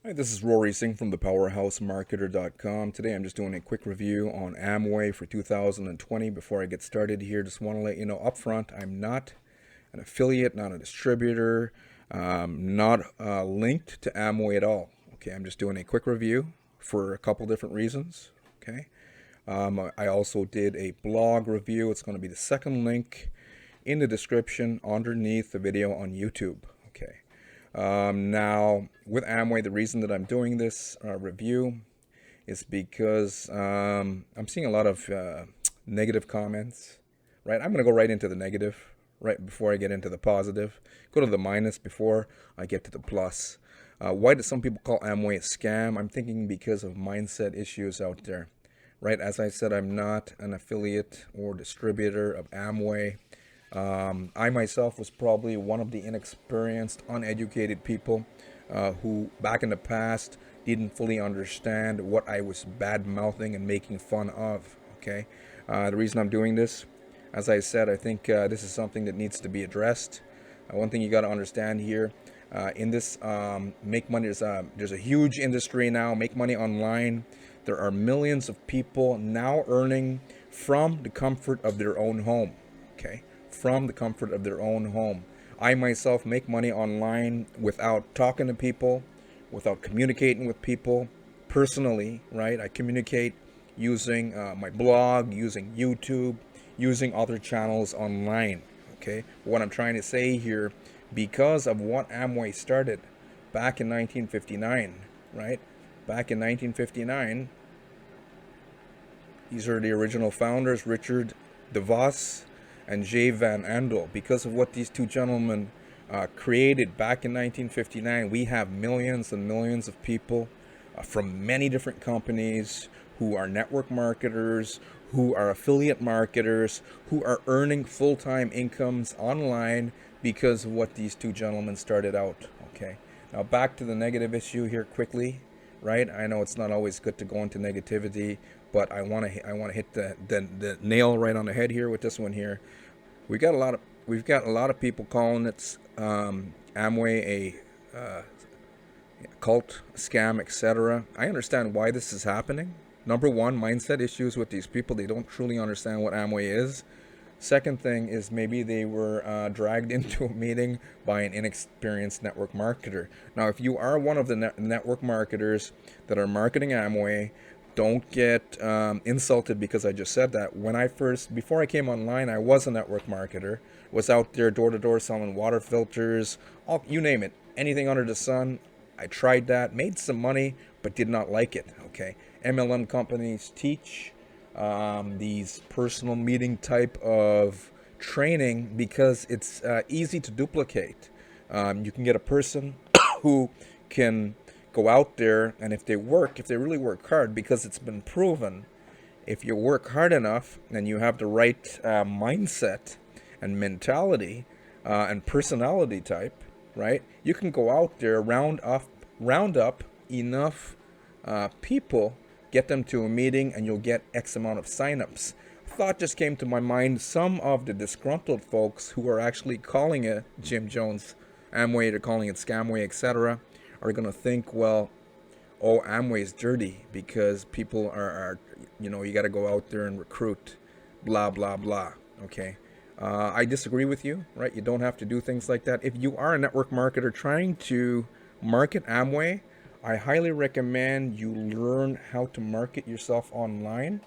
Hi, this is Rory Singh from the PowerhouseMarketer.com. Today I'm just doing a quick review on Amway for 2020. Before I get started here, just want to let you know up front, I'm not an affiliate, not a distributor, not linked to Amway at all. Okay, I'm just doing a quick review for a couple different reasons. Okay, I also did a blog review. It's going to be the second link in the description underneath the video on YouTube. Okay. Now, with Amway, the reason that I'm doing this review is because I'm seeing a lot of negative comments, right? I'm going to go right into the negative, right before I get into the positive. Go to the minus before I get to the plus. Why do some people call Amway a scam? I'm thinking because of mindset issues out there, right? As I said, I'm not an affiliate or distributor of Amway. I myself was probably one of the inexperienced, uneducated people who, back in the past, didn't fully understand what I was bad mouthing and making fun of. Okay, the reason I'm doing this, as I said, I think this is something that needs to be addressed. One thing you got to understand here, in this make money, there's a huge industry now. Make money online. There are millions of people now earning from the comfort of their own home. Okay, from the comfort of their own home. I myself make money online without talking to people, without communicating with people personally, right? I communicate using my blog, using YouTube, using other channels online, okay? What I'm trying to say here, because of what Amway started back in 1959, right? Back in 1959, these are the original founders, Richard DeVos and Jay Van Andel. Because of what these two gentlemen created back in 1959, we have millions and millions of people from many different companies who are network marketers, who are affiliate marketers, who are earning full-time incomes online because of what these two gentlemen started out. Okay, now back to the negative issue here quickly, right? I know it's not always good to go into negativity, but I want to hit the nail right on the head here with this one here. We've got a lot of people calling it Amway a cult, scam, etc. I understand why this is happening. Number one, mindset issues with these people. They don't truly understand what Amway is. Second thing is maybe they were dragged into a meeting by an inexperienced network marketer. Now, if you are one of the network marketers that are marketing Amway, don't get insulted because I just said that. Before I came online, I was a network marketer, was out there door to door selling water filters, you name it, anything under the sun. I tried that, made some money, but did not like it. Okay, MLM companies teach these personal meeting type of training because it's easy to duplicate. You can get a person who can go out there, and if they really work hard, because it's been proven, if you work hard enough and you have the right mindset and mentality and personality type, right, you can go out there, round up enough people, get them to a meeting, and you'll get X amount of signups. Thought just came to my mind, some of the disgruntled folks who are actually calling it Jim Jones Amway, they're calling it Scamway, etc., are going to think, well, oh, Amway's dirty because people are you got to go out there and recruit, blah, blah, blah. Okay. I disagree with you, right? You don't have to do things like that. If you are a network marketer trying to market Amway, I highly recommend you learn how to market yourself online.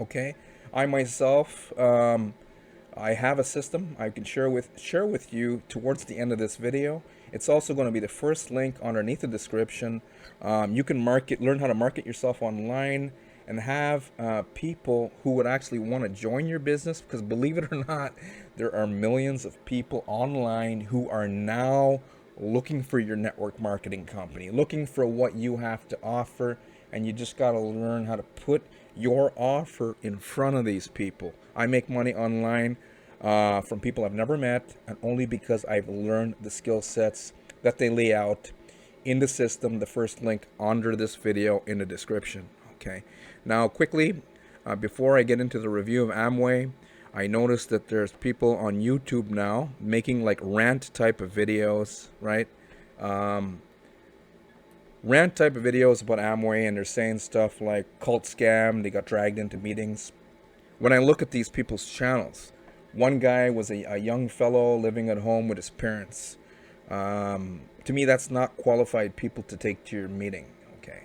Okay. I myself, I have a system I can share with you towards the end of this video. It's also going to be the first link underneath the description. You can learn how to market yourself online and have people who would actually want to join your business, because believe it or not, there are millions of people online who are now looking for your network marketing company, looking for what you have to offer, and you just got to learn how to put your offer in front of these people. I make money online from people I've never met, and only because I've learned the skill sets that they lay out in the system, the first link under this video in the description. Okay, now quickly, before I get into the review of Amway, I noticed that there's people on YouTube now making like rant type of videos, right? rant type of videos about Amway, and they're saying stuff like cult scam, they got dragged into meetings. When I look at these people's channels, one guy was a young fellow living at home with his parents. To me, that's not qualified people to take to your meeting. Okay,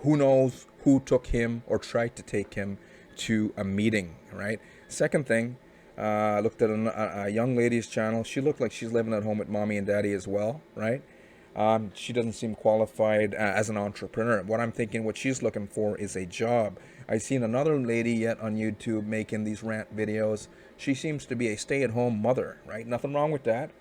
who knows who took him or tried to take him to a meeting, right? Second thing, I looked at a young lady's channel. She looked like she's living at home with mommy and daddy as well, right? She doesn't seem qualified as an entrepreneur. What I'm thinking, what she's looking for is a job. I've seen another lady yet on YouTube making these rant videos. She seems to be a stay-at-home mother, right? Nothing wrong with that.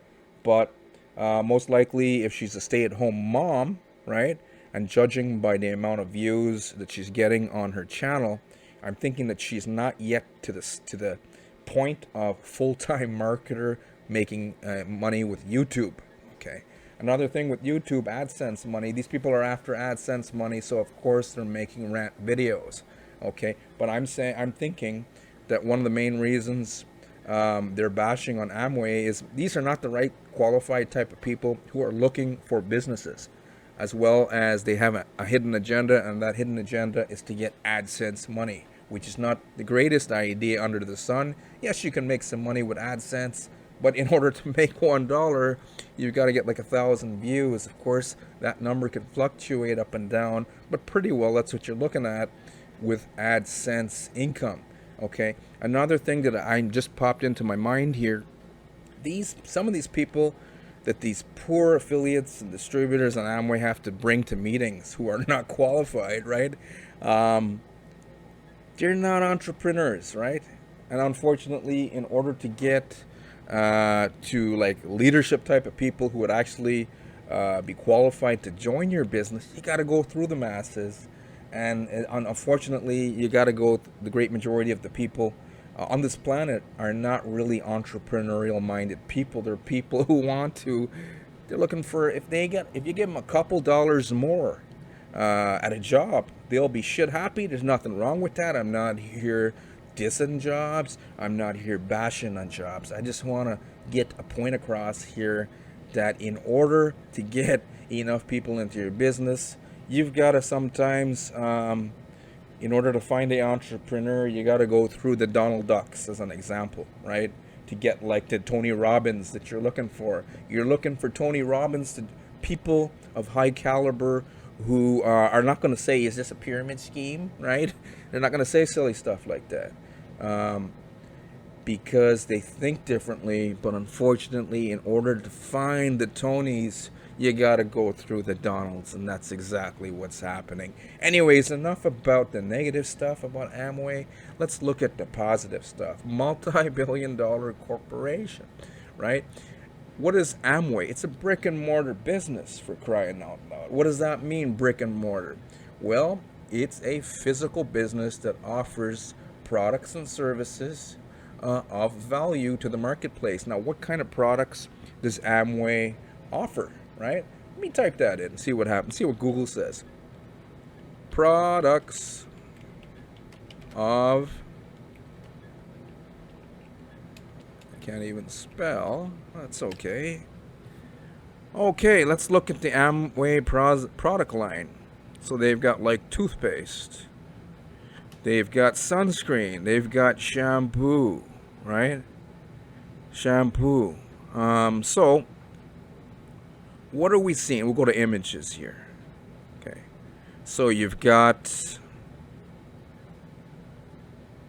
But most likely, if she's a stay-at-home mom, right, and judging by the amount of views that she's getting on her channel, I'm thinking that she's not yet to the point of full-time marketer making money with YouTube. Okay. Another thing with YouTube, AdSense money. These people are after AdSense money, so of course they're making rant videos. Okay, but I'm thinking that one of the main reasons they're bashing on Amway is these are not the right qualified type of people who are looking for businesses, as well as they have a hidden agenda, and that hidden agenda is to get AdSense money, which is not the greatest idea under the sun. Yes, you can make some money with AdSense, but in order to make $1, you've got to get like 1,000 views. Of course, that number can fluctuate up and down, but pretty well that's what you're looking at with AdSense income. Okay. Another thing that I just popped into my mind here, some of these people that these poor affiliates and distributors on Amway have to bring to meetings who are not qualified, right? They're not entrepreneurs, right? And unfortunately, in order to get to like leadership type of people who would actually be qualified to join your business, you got to go through the masses. And unfortunately, you got to go. The great majority of the people on this planet are not really entrepreneurial-minded people. They're people who want to. They're looking for if you give them a couple dollars more at a job, they'll be shit happy. There's nothing wrong with that. I'm not here dissing jobs. I'm not here bashing on jobs. I just want to get a point across here that in order to get enough people into your business, you've got to sometimes, in order to find an entrepreneur, you got to go through the Donald Ducks as an example, right? To get like the Tony Robbins that you're looking for. You're looking for Tony Robbins, to people of high caliber who are not going to say, is this a pyramid scheme, right? They're not going to say silly stuff like that. Because they think differently, but unfortunately, in order to find the Tonys, you gotta go through the Donalds, and that's exactly what's happening. Anyways, enough about the negative stuff about Amway. Let's look at the positive stuff. Multi-billion-dollar corporation, right? What is Amway? It's a brick and mortar business, for crying out loud. What does that mean, brick and mortar? Well, it's a physical business that offers products and services of value to the marketplace. Now, what kind of products does Amway offer, right? Let me type that in and see what happens. See what Google says. Products of, I can't even spell. That's okay. Okay, let's look at the Amway product line. So they've got like toothpaste. They've got sunscreen. They've got shampoo, right? Shampoo. So what are we seeing? We'll go to images here. Okay. So you've got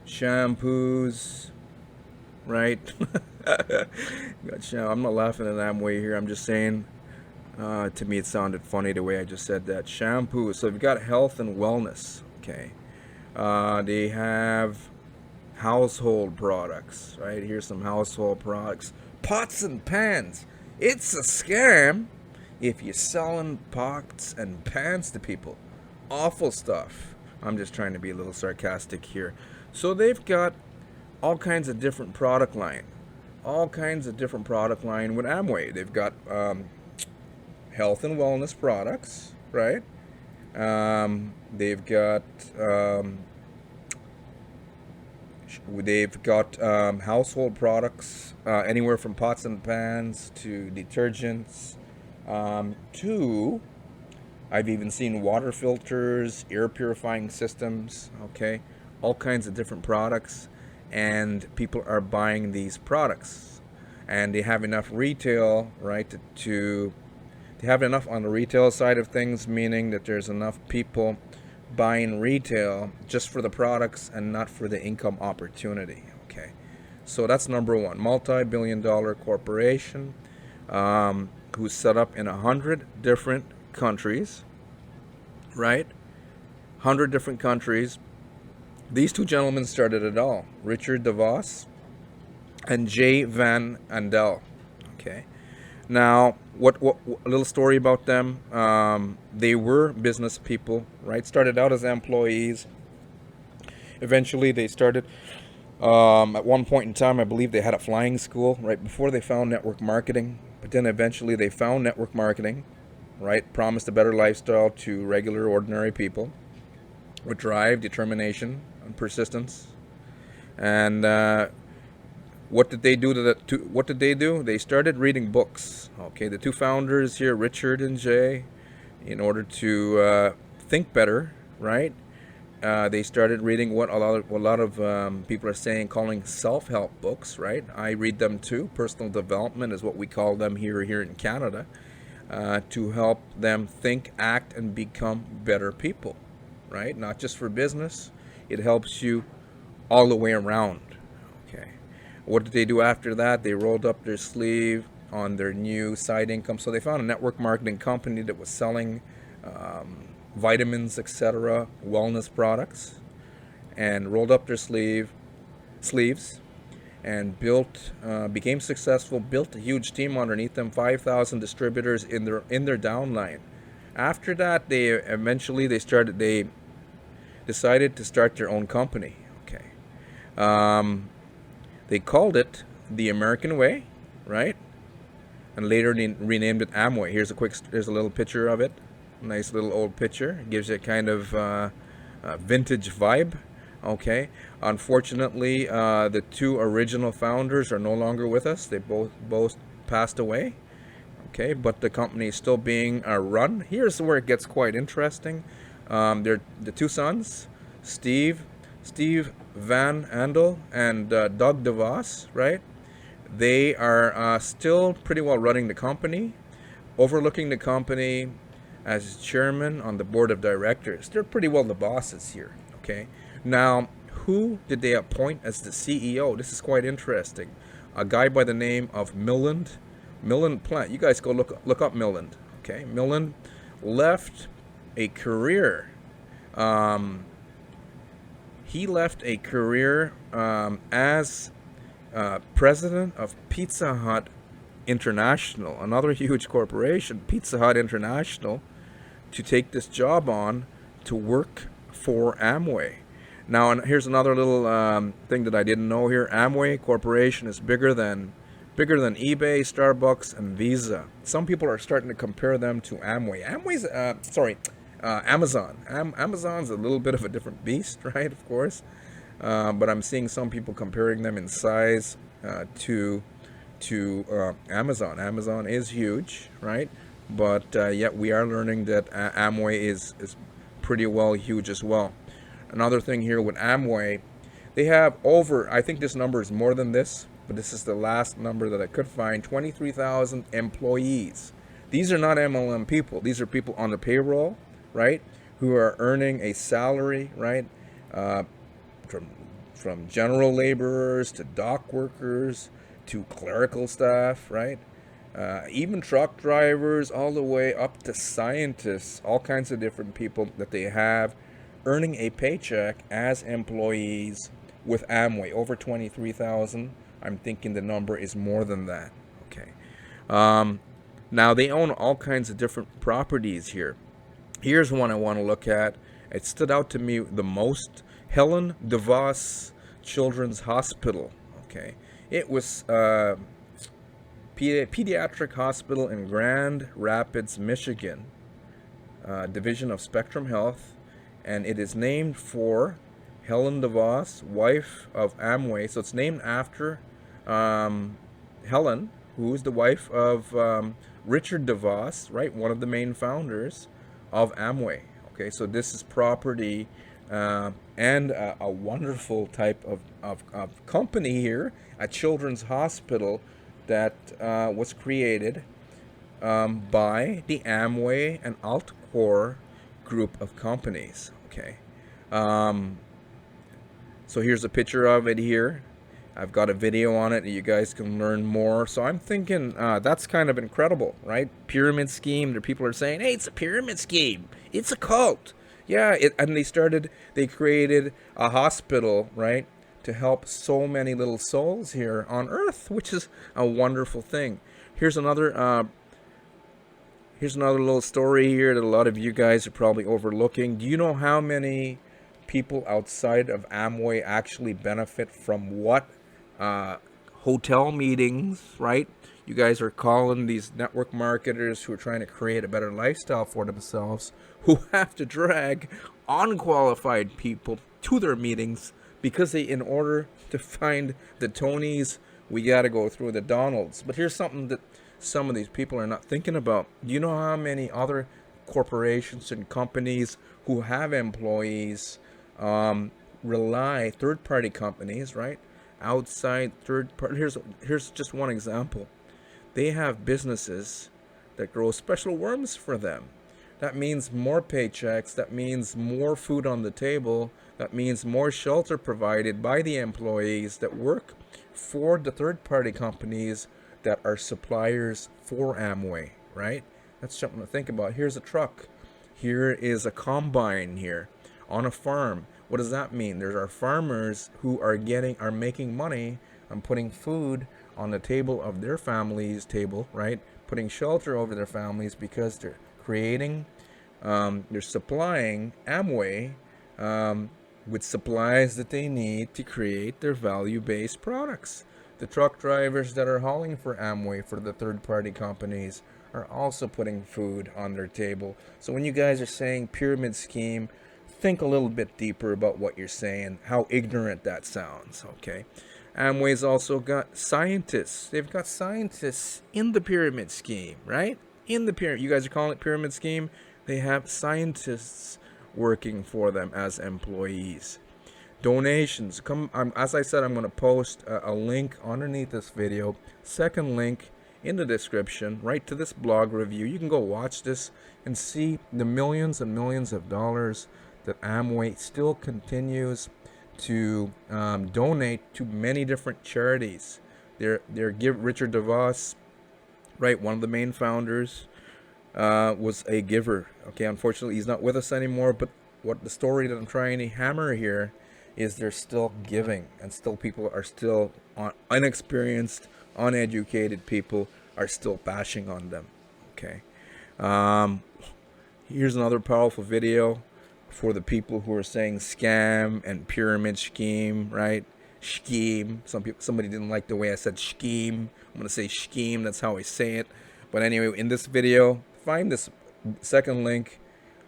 shampoos, right? I'm not laughing at Amway here. I'm just saying, to me it sounded funny the way I just said that. Shampoo. So you've got health and wellness. Okay. They have household products, right? Here's some household products. Pots and pans. It's a scam if you're selling pots and pans to people. Awful stuff. I'm just trying to be a little sarcastic here. So they've got all kinds of different product line. All kinds of different product line with Amway. They've got health and wellness products, right? They've got household products, anywhere from pots and pans to detergents, to I've even seen water filters, air purifying systems, okay, all kinds of different products, and people are buying these products, and they have enough retail, right, to they have enough on the retail side of things, meaning that there's enough people buying retail just for the products and not for the income opportunity. Okay, so that's number one. Multi-billion-dollar corporation who's set up in 100 different countries, right? 100 different countries. These two gentlemen started it all: Richard DeVos and Jay Van Andel. Okay. Now, what a little story about them? They were business people, right? Started out as employees. Eventually, they started. At one point in time, I believe they had a flying school right before they found network marketing. But then eventually, they found network marketing, right? Promised a better lifestyle to regular, ordinary people with drive, determination, and persistence. And what did they do what did they do? They started reading books. Okay, the two founders here, Richard and Jay, in order to think better, right? They started reading what a lot of people are saying, calling self-help books, right? I read them too. Personal development is what we call them here in Canada, to help them think, act, and become better people, right? Not just for business. It helps you all the way around. Okay. What did they do after that? They rolled up their sleeve on their new side income. So they found a network marketing company that was selling vitamins, etc., wellness products, and rolled up their sleeves and became successful, built a huge team underneath them, 5,000 distributors in their downline. After that, they decided to start their own company. Okay. They called it the American Way, right? And later they renamed it Amway. Here's a little picture of it. Nice little old picture. It gives you a kind of vintage vibe. Okay. Unfortunately, the two original founders are no longer with us. They both passed away. Okay, but the company is still being run. Here's where it gets quite interesting. They're the two sons, Steve Van Andel and Doug DeVos, right? They are still pretty well running the company, overlooking the company as chairman on the board of directors. They're pretty well the bosses here, okay? Now, who did they appoint as the CEO? This is quite interesting. A guy by the name of Milland Plant. You guys go look up Milland, okay? Milland left a career. He left a career as president of Pizza Hut International, another huge corporation, Pizza Hut International, to take this job on to work for Amway. Now, and here's another little thing that I didn't know here. Amway Corporation is bigger than eBay, Starbucks, and Visa. Some people are starting to compare them to Amway. Amazon. Amazon's a little bit of a different beast, right? Of course, but I'm seeing some people comparing them in size to Amazon. Amazon is huge, right? But yet we are learning that Amway is pretty well huge as well. Another thing here with Amway, they have over, I think this number is more than this, but this is the last number that I could find, 23,000 employees. These are not MLM people. These are people on the payroll, right, who are earning a salary, right, from general laborers to dock workers to clerical staff, right, even truck drivers, all the way up to scientists, all kinds of different people that they have earning a paycheck as employees with Amway. Over 23,000. I'm thinking the number is more than that. Okay. Now they own all kinds of different properties here. Here's one I want to look at. It stood out to me the most. Helen DeVos Children's Hospital. Okay. It was pediatric hospital in Grand Rapids, Michigan, division of Spectrum Health, and it is named for Helen DeVos, wife of Amway. So it's named after Helen, who is the wife of Richard DeVos, right? One of the main founders of Amway. Okay, so this is property and a wonderful type of company here, a children's hospital that was created by the Amway and Altcore group of companies. Okay, um, so here's a picture of it here. I've got a video on it. You guys can learn more. So I'm thinking that's kind of incredible, right? Pyramid scheme. There people are saying, "Hey, it's a pyramid scheme. It's a cult." Yeah, and they created a hospital, right, to help so many little souls here on Earth, which is a wonderful thing. Here's another Here's another little story here that a lot of you guys are probably overlooking. Do you know how many people outside of Amway actually benefit from what? Hotel meetings, right? You guys are calling these network marketers who are trying to create a better lifestyle for themselves, who have to drag unqualified people to their meetings because in order to find the Tonys, we got to go through the Donalds. But here's something that some of these people are not thinking about. Do you know how many other corporations and companies who have employees rely, third-party companies, right? Outside third party. Here's just one example. They have businesses that grow special worms for them. That means more paychecks. That means more food on the table. That means more shelter provided by the employees that work for the third-party companies that are suppliers for Amway, right? That's something to think about. Here's a truck. Here is a combine here on a farm. What does that mean? There are farmers who are making money and putting food on the table of their family's table, right? Putting shelter over their families because they're they're supplying Amway with supplies that they need to create their value-based products. The truck drivers that are hauling for Amway for the third-party companies are also putting food on their table. So when you guys are saying pyramid scheme, think a little bit deeper about what you're saying, how ignorant that sounds, okay? Amway's also got scientists. They've got scientists in the pyramid scheme, right? In the pyramid. You guys are calling it pyramid scheme? They have scientists working for them as employees. Donations. As I said, I'm going to post a link underneath this video. Second link in the description, right to this blog review. You can go watch this and see the millions and millions of dollars that Amway still continues to donate to many different charities. Richard DeVos, right, one of the main founders, was a giver. Okay, unfortunately, he's not with us anymore. But what the story that I'm trying to hammer here is they're still giving, and still people are still unexperienced, uneducated people are still bashing on them. Okay, here's another powerful video for the people who are saying scam and pyramid scheme, right? Scheme. Somebody didn't like the way I said scheme. I'm gonna say scheme. That's how I say it. But anyway, in this video, find this second link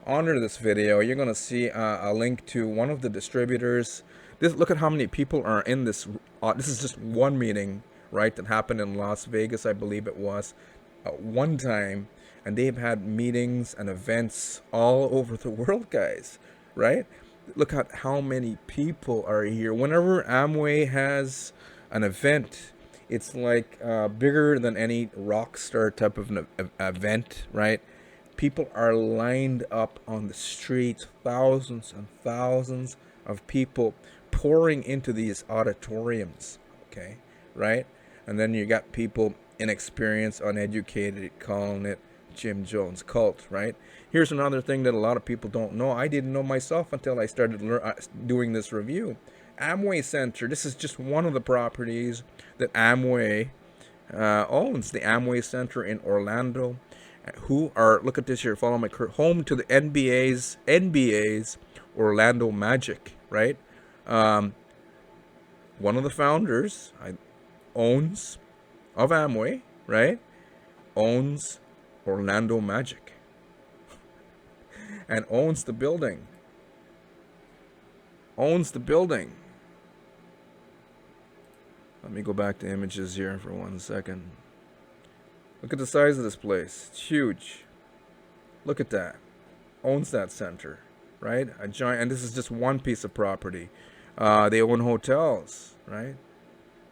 under this video. You're gonna see a link to one of the distributors. Look at how many people are in this. This is just one meeting, right? That happened in Las Vegas, I believe it was, one time. And they've had meetings and events all over the world, guys, right? Look at how many people are here. Whenever Amway has an event, it's like bigger than any rock star type of an event, right? People are lined up on the streets, thousands and thousands of people pouring into these auditoriums, okay, right? And then you got people inexperienced, uneducated, calling it Jim Jones cult, right? Here's another thing that a lot of people don't know. I didn't know myself until I started doing this review. Amway Center, this is just one of the properties that Amway owns, the Amway Center in Orlando, who are, look at this here, follow my home to the NBA's Orlando Magic, right? One of the founders owns of Amway, right? Owns Orlando Magic and owns the building. Owns the building. Let me go back to images here for 1 second. Look at the size of this place. It's huge. Look at that. owns that center, right? A giant, and this is just one piece of property. They own hotels, right?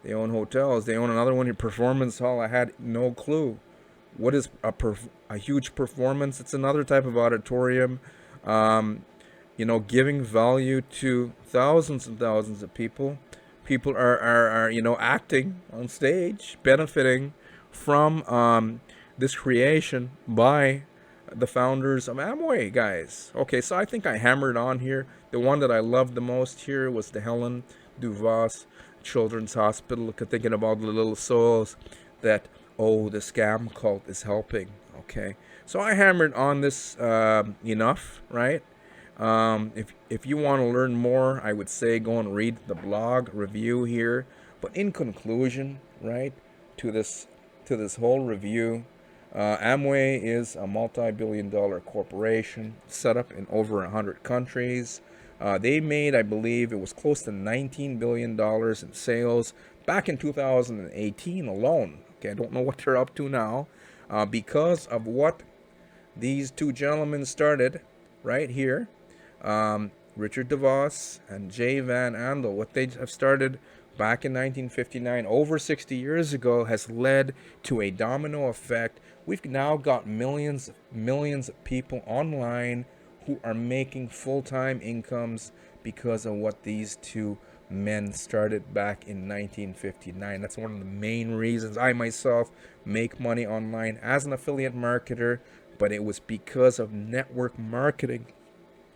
They own hotels. They own another one here, Performance Hall. I had no clue. What is a huge performance? It's another type of auditorium. Um, giving value to thousands and thousands of people. People are acting on stage, benefiting from this creation by the founders of Amway, guys. Okay, so I think I hammered on here. The one that I loved the most here was the Helen DuVos Children's Hospital. Thinking about the little souls that, oh, the scam cult is helping. Okay, so I hammered on this enough, right? If you want to learn more, I would say go and read the blog review here. But in conclusion, right, to this whole review, Amway is a multi-billion-dollar corporation set up in over 100 countries. They made, I believe, it was close to $19 billion in sales back in 2018 alone. Okay, I don't know what they're up to now, because of what these two gentlemen started right here. Richard DeVos and Jay Van Andel, what they have started back in 1959, over 60 years ago, has led to a domino effect. We've now got millions of people online who are making full-time incomes because of what these two men started back in 1959. That's one of the main reasons I myself make money online as an affiliate marketer, but it was because of network marketing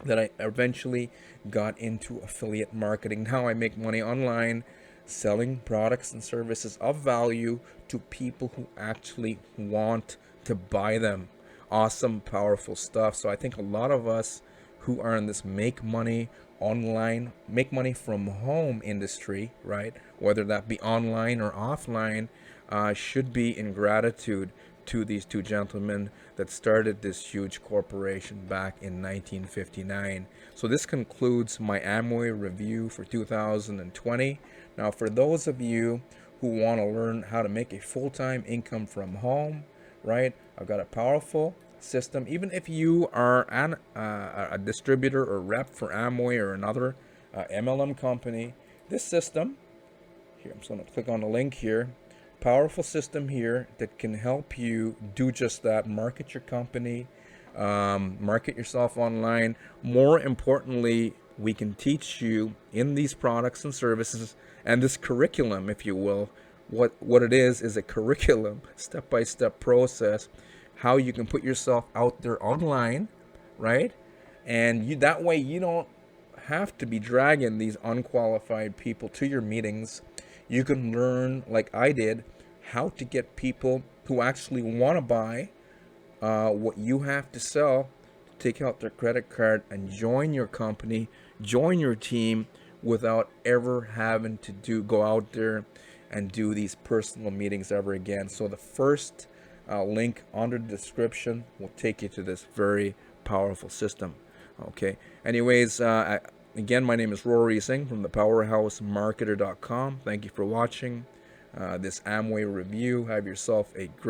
that I eventually got into affiliate marketing. Now I make money online selling products and services of value to people who actually want to buy them. Awesome, powerful stuff. So I think a lot of us who are in this make money online, make money from home industry, right, whether that be online or offline, should be in gratitude to these two gentlemen that started this huge corporation back in 1959. So this concludes my Amway review for 2020. Now, for those of you who want to learn how to make a full-time income from home, right, I've got a powerful system. Even if you are a distributor or rep for Amway or another MLM company, this system here, I'm just going to click on the link here. Powerful system here that can help you do just that. Market your company, market yourself online. More importantly, we can teach you in these products and services and this curriculum, if you will. What it is a curriculum, step-by-step process, how you can put yourself out there online, right? And that way you don't have to be dragging these unqualified people to your meetings. You can learn, like I did, how to get people who actually want to buy what you have to sell, take out their credit card and join your company, join your team, without ever having to go out there and do these personal meetings ever again. So the first link under the description will take you to this very powerful system. Okay. Anyways, again, my name is Rory Singh from thepowerhousemarketer.com. Thank you for watching this Amway review. Have yourself a great